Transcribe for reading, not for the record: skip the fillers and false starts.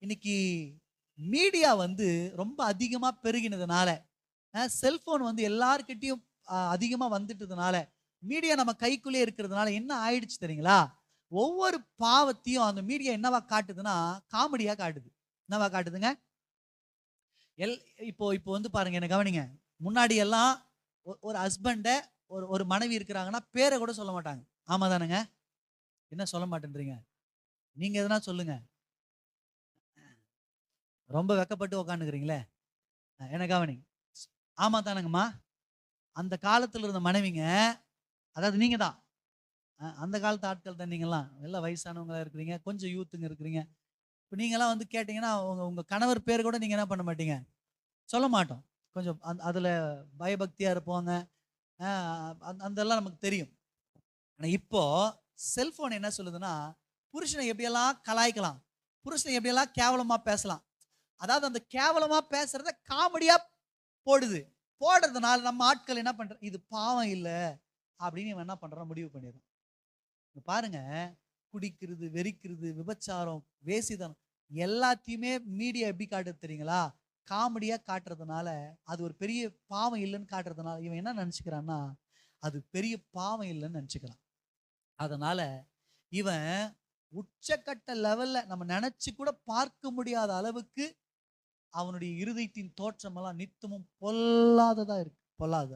இன்னைக்கு மீடியா வந்து ரொம்ப அதிகமா பெருகினதுனால, செல்போன் வந்து எல்லார்கிட்டயும் அதிகமா வந்துட்டதுனால, மீடியா நம்ம கைக்குள்ளே இருக்கிறதுனால என்ன ஆயிடுச்சு தெரியுங்களா? ஒவ்வொரு பாவத்தையும் அந்த மீடியா என்னவா காட்டுதுன்னா, காமெடியா காட்டுது. என்னவா காட்டுதுங்க? எல் இப்போ இப்போ வந்து பாருங்க, என்ன கவனிங்க. முன்னாடி எல்லாம் ஒரு ஹஸ்பண்ட ஒரு ஒரு மனைவி இருக்கிறாங்கன்னா, பேர கூட சொல்ல மாட்டாங்க. ஆமா தானங்க? என்ன சொல்ல மாட்டேன்றீங்க? நீங்க எதனா சொல்லுங்க. ரொம்ப வெட்கப்பட்டு உட்கார்ந்துக்கிறீங்களே! என்ன கவனிங்க. ஆமா தானங்கம்மா? அந்த காலத்துல இருந்த மனைவிங்க, அதாவது நீங்க தான். அந்த காலத்து ஆட்கள் தான் நீங்கலாம். எல்லாம் வயசானவங்களா இருக்கிறீங்க. கொஞ்சம் யூத்துங்க இருக்கிறீங்க. இப்ப நீங்கலாம் வந்து கேட்டீங்கன்னா, உங்க உங்க கணவர் பேர கூட நீங்க என்ன பண்ண மாட்டீங்க? சொல்ல மாட்டோம். கொஞ்சம் அதுல பயபக்தியா இருப்போங்க. அ அதெல்லாம் நமக்கு தெரியும். ஆனா இப்போ செல்போன் என்ன சொல்லுதுன்னா, புருஷனை எப்படியெல்லாம் கலாய்க்கலாம். புருஷனை எப்படியெல்லாம் கேவலமா பேசலாம். அதாவது அந்த கேவலமா பேசுறத காமெடியா போடுது. போடுறதுனால நம்ம ஆட்கள் என்ன பண்றோம், இது பாவம் இல்ல அப்படின்னு இவன் என்ன பண்றான் முடிவு பண்ணிடுறான். இங்க பாருங்க, குடிக்கிறது, வெறிக்கிறது, விபச்சாரம், வேசித்தனம் எல்லாத்தையுமே மீடியா எப்படி காட்டுது தெரியுங்களா? காமெடியா காட்டுறதுனால, அது ஒரு பெரிய பாவம் இல்லன்னு காட்டுறதுனால, இவன் என்ன நெனச்சுக்கிறான்னா, அது பெரிய பாவம் இல்லன்னு நெனச்சுக்கிறான். அதனால இவன் உச்சக்கட்ட லெவல்ல நம்ம நெனச்சு கூட பார்க்க முடியாத அளவுக்கு அவனுடைய இருதயத்தின் தோற்றமெல்லாம் நித்தமும் பொல்லாததா இருக்கு. பொல்லாத.